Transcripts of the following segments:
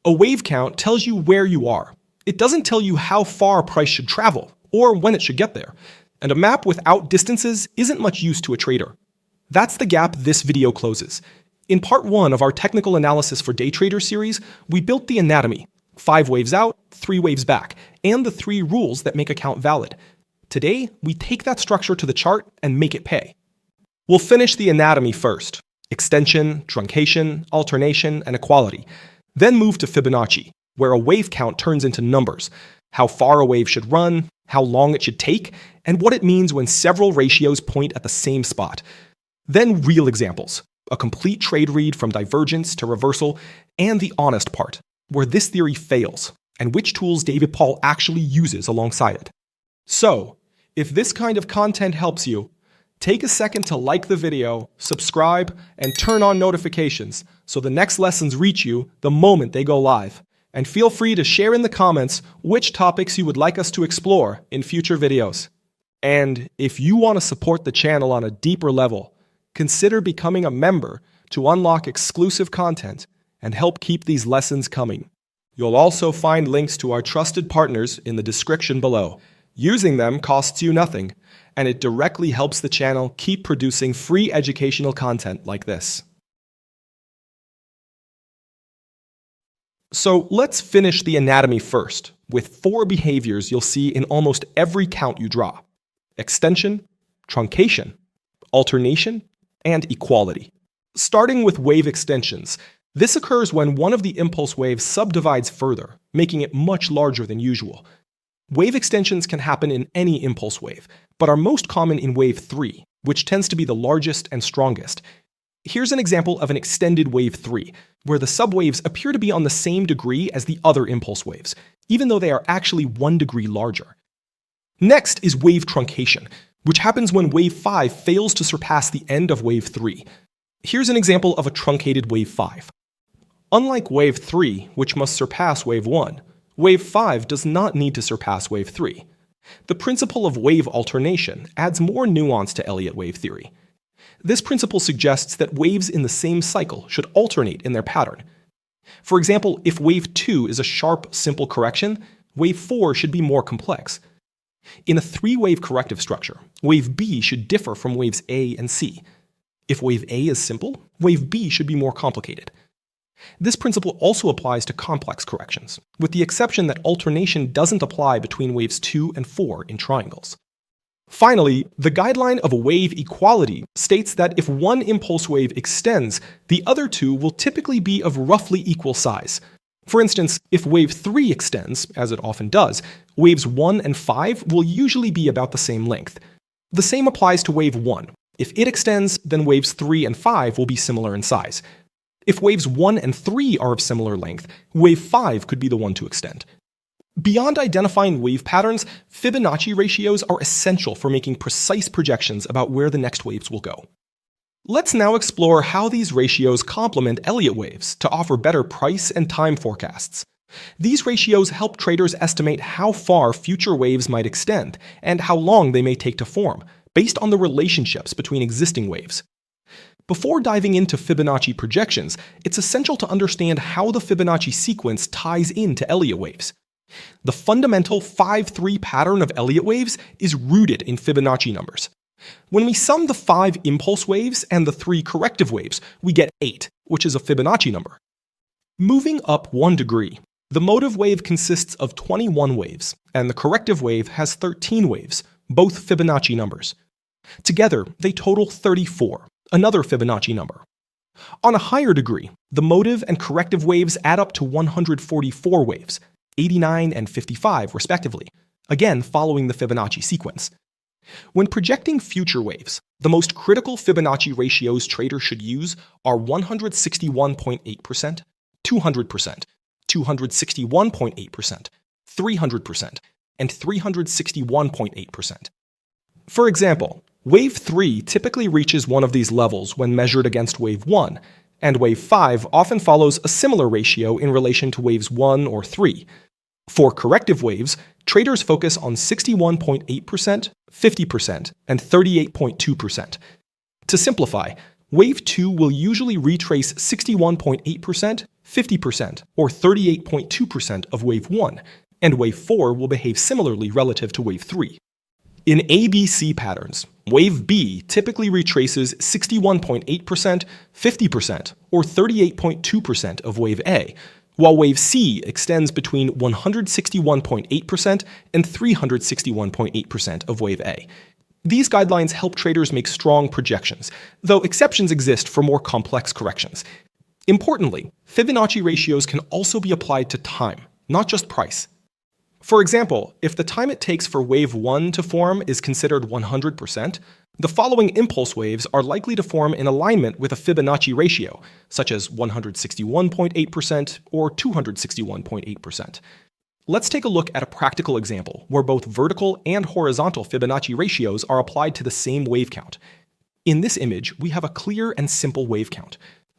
A wave count tells you where you are. It doesn't tell you how far price should travel or when it should get there. And a map without distances isn't much use to a trader. That's the gap this video closes. In part 1 of our technical analysis for day trader series, we built the anatomy: 5 waves out, 3 waves back, and the 3 rules that make a count valid. Today, we take that structure to the chart and make it pay. We'll finish the anatomy first: extension, truncation, alternation, and equality. Then move to Fibonacci, where a wave count turns into numbers: how far a wave should run, how long it should take, and what it means when several ratios point at the same spot. Then real examples: a complete trade read from divergence to reversal, and the honest part, where this theory fails, and which tools David Paul actually uses alongside it. So, if this kind of content helps you, take a second to like the video, subscribe, and turn on notifications so the next lessons reach you the moment they go live. And feel free to share in the comments which topics you would like us to explore in future videos. And if you want to support the channel on a deeper level, consider becoming a member to unlock exclusive content and help keep these lessons coming. You'll also find links to our trusted partners in the description below. Using them costs you nothing, and it directly helps the channel keep producing free educational content like this. So let's finish the anatomy first, with 4 behaviors you'll see in almost every count you draw: extension, truncation, alternation, and equality. Starting with wave extensions, this occurs when one of the impulse waves subdivides further, making it much larger than usual. Wave extensions can happen in any impulse wave, but are most common in wave 3, which tends to be the largest and strongest. Here's an example of an extended wave 3, where the subwaves appear to be on the same degree as the other impulse waves, even though they are actually 1 degree larger. Next is wave truncation, which happens when wave 5 fails to surpass the end of wave 3. Here's an example of a truncated wave 5. Unlike wave 3, which must surpass wave 1, wave 5 does not need to surpass wave 3. The principle of wave alternation adds more nuance to Elliott Wave Theory. This principle suggests that waves in the same cycle should alternate in their pattern. For example, if wave 2 is a sharp, simple correction, wave 4 should be more complex. In a 3-wave corrective structure, wave B should differ from waves A and C. If wave A is simple, wave B should be more complicated. This principle also applies to complex corrections, with the exception that alternation doesn't apply between waves 2 and 4 in triangles. Finally, the guideline of wave equality states that if one impulse wave extends, the other 2 will typically be of roughly equal size. For instance, if wave 3 extends, as it often does, waves 1 and 5 will usually be about the same length. The same applies to wave 1. If it extends, then waves 3 and 5 will be similar in size. If waves 1 and 3 are of similar length, wave 5 could be the one to extend. Beyond identifying wave patterns, Fibonacci ratios are essential for making precise projections about where the next waves will go. Let's now explore how these ratios complement Elliott waves to offer better price and time forecasts. These ratios help traders estimate how far future waves might extend and how long they may take to form, based on the relationships between existing waves. Before diving into Fibonacci projections, it's essential to understand how the Fibonacci sequence ties into Elliott waves. The fundamental 5-3 pattern of Elliott waves is rooted in Fibonacci numbers. When we sum the 5 impulse waves and the 3 corrective waves, we get 8, which is a Fibonacci number. Moving up 1 degree, the motive wave consists of 21 waves, and the corrective wave has 13 waves, both Fibonacci numbers. Together, they total 34. Another Fibonacci number. On a higher degree, the motive and corrective waves add up to 144 waves, 89 and 55 respectively, again following the Fibonacci sequence. When projecting future waves, the most critical Fibonacci ratios traders should use are 161.8%, 200%, 261.8%, 300%, and 361.8%. For example, wave 3 typically reaches one of these levels when measured against wave 1, and wave 5 often follows a similar ratio in relation to waves 1 or 3. For corrective waves, traders focus on 61.8%, 50%, and 38.2%. To simplify, wave 2 will usually retrace 61.8%, 50%, or 38.2% of wave 1, and wave 4 will behave similarly relative to wave 3. In ABC patterns, wave B typically retraces 61.8%, 50%, or 38.2% of wave A, while wave C extends between 161.8% and 361.8% of wave A. These guidelines help traders make strong projections, though exceptions exist for more complex corrections. Importantly, Fibonacci ratios can also be applied to time, not just price. For example, if the time it takes for wave 1 to form is considered 100%, the following impulse waves are likely to form in alignment with a Fibonacci ratio, such as 161.8% or 261.8%. Let's take a look at a practical example where both vertical and horizontal Fibonacci ratios are applied to the same wave count. In this image, we have a clear and simple wave count.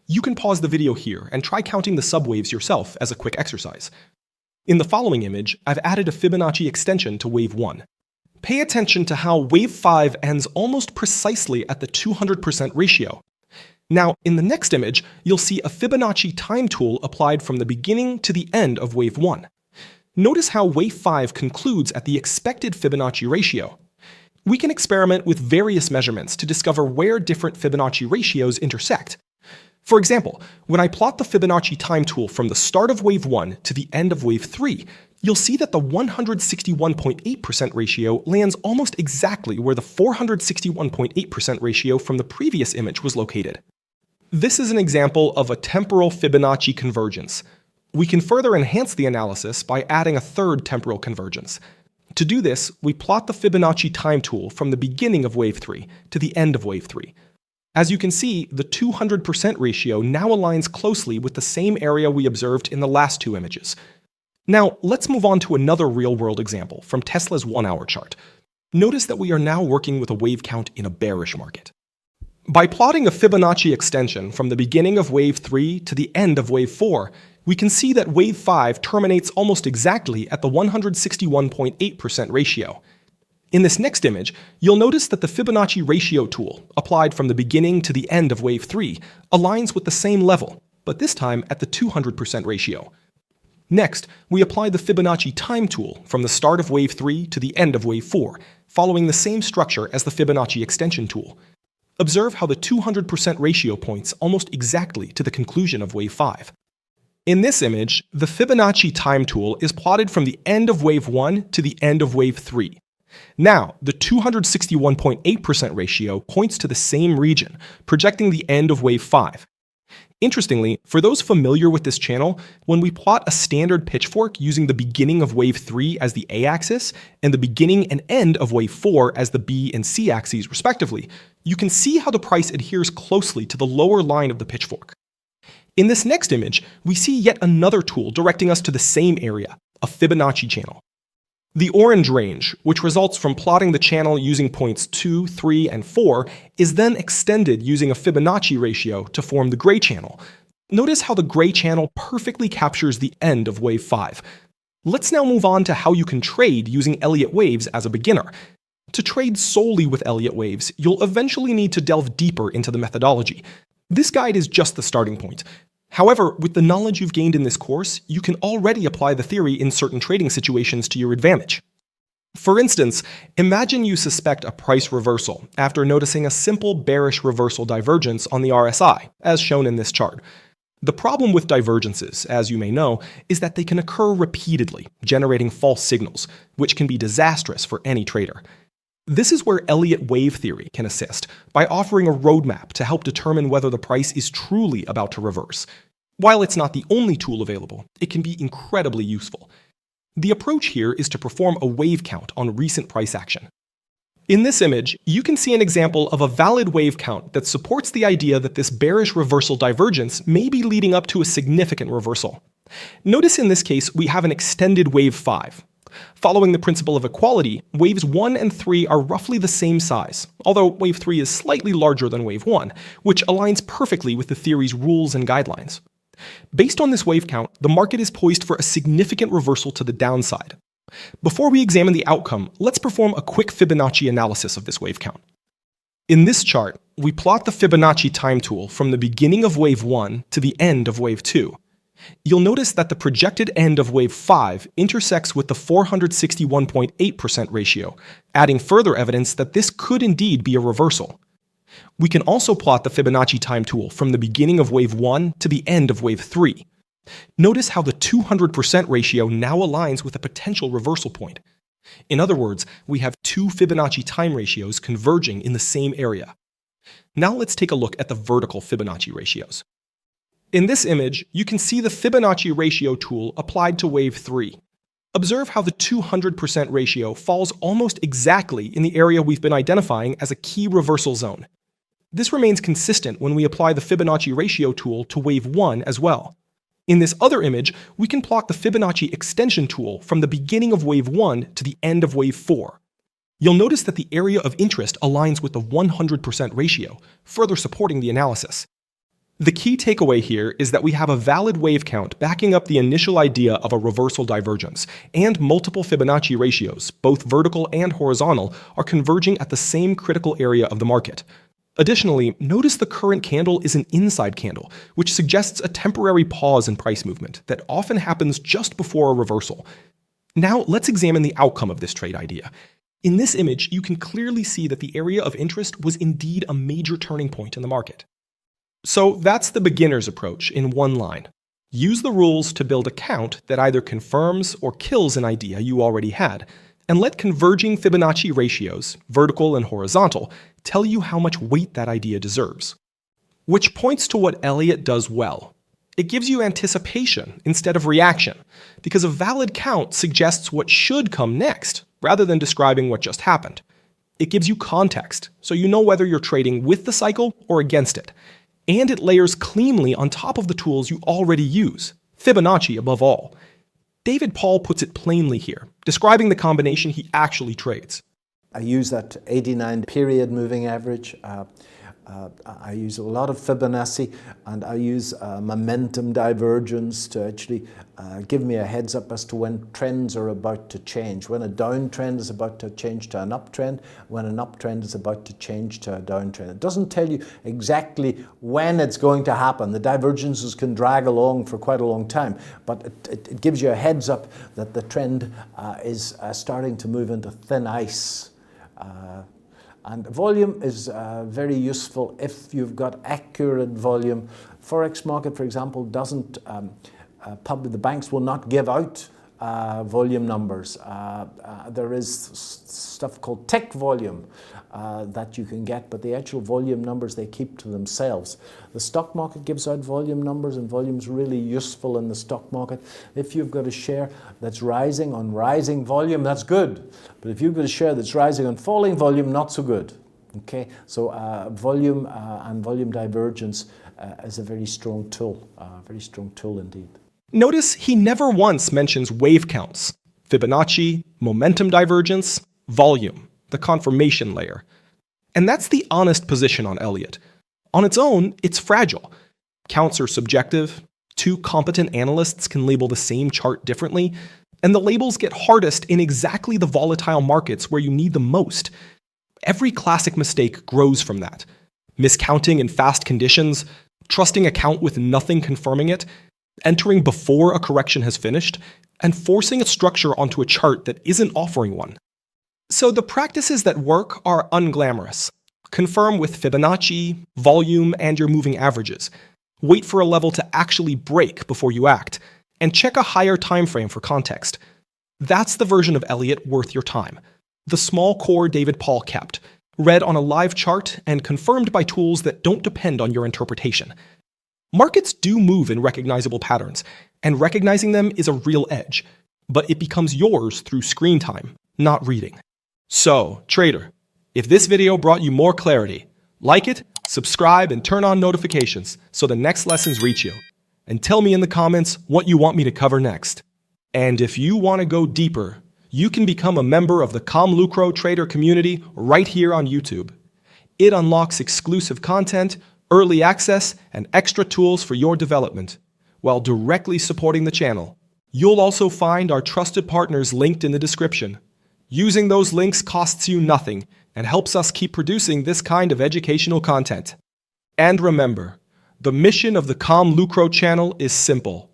You can pause the video here and try counting the subwaves yourself as a quick exercise. In the following image, I've added a Fibonacci extension to wave 1. Pay attention to how wave 5 ends almost precisely at the 200% ratio. Now, in the next image, you'll see a Fibonacci time tool applied from the beginning to the end of wave 1. Notice how wave 5 concludes at the expected Fibonacci ratio. We can experiment with various measurements to discover where different Fibonacci ratios intersect. For example, when I plot the Fibonacci time tool from the start of wave 1 to the end of wave 3, you'll see that the 161.8% ratio lands almost exactly where the 461.8% ratio from the previous image was located. This is an example of a temporal Fibonacci convergence. We can further enhance the analysis by adding a third temporal convergence. To do this, we plot the Fibonacci time tool from the beginning of wave 3 to the end of wave 3. As you can see, the 200% ratio now aligns closely with the same area we observed in the last two images. Now, let's move on to another real-world example from Tesla's 1-hour chart. Notice that we are now working with a wave count in a bearish market. By plotting a Fibonacci extension from the beginning of wave 3 to the end of wave 4, we can see that wave 5 terminates almost exactly at the 161.8% ratio. In this next image, you'll notice that the Fibonacci ratio tool, applied from the beginning to the end of wave 3, aligns with the same level, but this time at the 200% ratio. Next, we apply the Fibonacci time tool from the start of wave 3 to the end of wave 4, following the same structure as the Fibonacci extension tool. Observe how the 200% ratio points almost exactly to the conclusion of wave 5. In this image, the Fibonacci time tool is plotted from the end of wave 1 to the end of wave 3. Now, the 261.8% ratio points to the same region, projecting the end of wave 5. Interestingly, for those familiar with this channel, when we plot a standard pitchfork using the beginning of wave 3 as the A-axis and the beginning and end of wave 4 as the B and C axes respectively, you can see how the price adheres closely to the lower line of the pitchfork. In this next image, we see yet another tool directing us to the same area, a Fibonacci channel. The orange range, which results from plotting the channel using points 2, 3, and 4, is then extended using a Fibonacci ratio to form the gray channel. Notice how the gray channel perfectly captures the end of wave 5. Let's now move on to how you can trade using Elliott waves as a beginner. To trade solely with Elliott waves, you'll eventually need to delve deeper into the methodology. This guide is just the starting point. However, with the knowledge you've gained in this course, you can already apply the theory in certain trading situations to your advantage. For instance, imagine you suspect a price reversal after noticing a simple bearish reversal divergence on the RSI, as shown in this chart. The problem with divergences, as you may know, is that they can occur repeatedly, generating false signals, which can be disastrous for any trader. This is where Elliott Wave Theory can assist by offering a roadmap to help determine whether the price is truly about to reverse. While it's not the only tool available, it can be incredibly useful. The approach here is to perform a wave count on recent price action. In this image, you can see an example of a valid wave count that supports the idea that this bearish reversal divergence may be leading up to a significant reversal. Notice in this case we have an extended wave 5. Following the principle of equality, waves 1 and 3 are roughly the same size, although wave 3 is slightly larger than wave 1, which aligns perfectly with the theory's rules and guidelines. Based on this wave count, the market is poised for a significant reversal to the downside. Before we examine the outcome, let's perform a quick Fibonacci analysis of this wave count. In this chart, we plot the Fibonacci time tool from the beginning of wave 1 to the end of wave 2. You'll notice that the projected end of wave 5 intersects with the 461.8% ratio, adding further evidence that this could indeed be a reversal. We can also plot the Fibonacci time tool from the beginning of wave 1 to the end of wave 3. Notice how the 200% ratio now aligns with a potential reversal point. In other words, we have two Fibonacci time ratios converging in the same area. Now let's take a look at the vertical Fibonacci ratios. In this image, you can see the Fibonacci ratio tool applied to wave 3. Observe how the 200% ratio falls almost exactly in the area we've been identifying as a key reversal zone. This remains consistent when we apply the Fibonacci ratio tool to wave 1 as well. In this other image, we can plot the Fibonacci extension tool from the beginning of wave 1 to the end of wave 4. You'll notice that the area of interest aligns with the 100% ratio, further supporting the analysis. The key takeaway here is that we have a valid wave count backing up the initial idea of a reversal divergence, and multiple Fibonacci ratios, both vertical and horizontal, are converging at the same critical area of the market. Additionally, notice the current candle is an inside candle, which suggests a temporary pause in price movement that often happens just before a reversal. Now, let's examine the outcome of this trade idea. In this image, you can clearly see that the area of interest was indeed a major turning point in the market. So that's the beginner's approach in one line. Use the rules to build a count that either confirms or kills an idea you already had, and let converging Fibonacci ratios, vertical and horizontal, tell you how much weight that idea deserves. Which points to what Elliott does well. It gives you anticipation instead of reaction, because a valid count suggests what should come next, rather than describing what just happened. It gives you context, so you know whether you're trading with the cycle or against it. And it layers cleanly on top of the tools you already use, Fibonacci above all. David Paul puts it plainly here, describing the combination he actually trades. I use that 89 period moving average. I use a lot of Fibonacci, and I use momentum divergence to actually give me a heads up as to when trends are about to change. When a downtrend is about to change to an uptrend, when an uptrend is about to change to a downtrend. It doesn't tell you exactly when it's going to happen. The divergences can drag along for quite a long time, but it gives you a heads up that the trend is starting to move into thin ice. And volume is very useful if you've got accurate volume. Forex market, for example, doesn't, the banks will not give out volume numbers. There is stuff called tick volume that you can get, but the actual volume numbers they keep to themselves. The stock market gives out volume numbers, and volume's really useful in the stock market. If you've got a share that's rising on rising volume, that's good. But if you've got a share that's rising on falling volume, not so good. Okay, so volume and volume divergence is a very strong tool indeed. Notice he never once mentions wave counts, Fibonacci, momentum divergence, volume, the confirmation layer. And that's the honest position on Elliott. On its own, it's fragile. Counts are subjective, two competent analysts can label the same chart differently, and the labels get hardest in exactly the volatile markets where you need them most. Every classic mistake grows from that. Miscounting in fast conditions, trusting a count with nothing confirming it, entering before a correction has finished, and forcing a structure onto a chart that isn't offering one. So the practices that work are unglamorous. Confirm with Fibonacci, volume, and your moving averages. Wait for a level to actually break before you act, and check a higher time frame for context. That's the version of Elliott worth your time. The small core David Paul kept, read on a live chart and confirmed by tools that don't depend on your interpretation. Markets do move in recognizable patterns, and recognizing them is a real edge, but it becomes yours through screen time, not reading. So, trader, if this video brought you more clarity, like it, subscribe, and turn on notifications so the next lessons reach you. And tell me in the comments what you want me to cover next. And if you want to go deeper, you can become a member of the ComLucro Trader community right here on YouTube. It unlocks exclusive content, early access, and extra tools for your development, while directly supporting the channel. You'll also find our trusted partners linked in the description. Using those links costs you nothing and helps us keep producing this kind of educational content. And remember, the mission of the ComLucro channel is simple: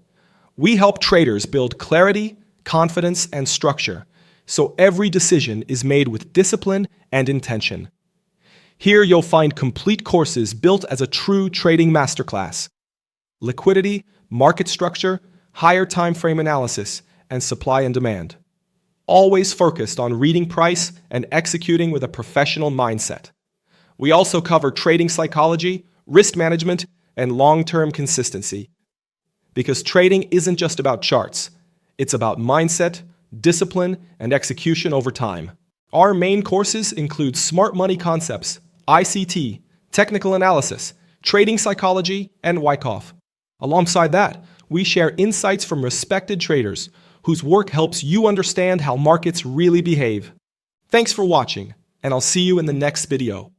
We help traders build clarity, confidence, and structure, so every decision is made with discipline and intention. Here you'll find complete courses built as a true trading masterclass. Liquidity, market structure, higher time frame analysis, and supply and demand. Always focused on reading price and executing with a professional mindset. We also cover trading psychology, risk management, and long-term consistency. Because trading isn't just about charts, it's about mindset, discipline, and execution over time. Our main courses include smart money concepts, ICT, technical analysis, trading psychology, and Wyckoff. Alongside that, we share insights from respected traders whose work helps you understand how markets really behave. Thanks for watching, and I'll see you in the next video.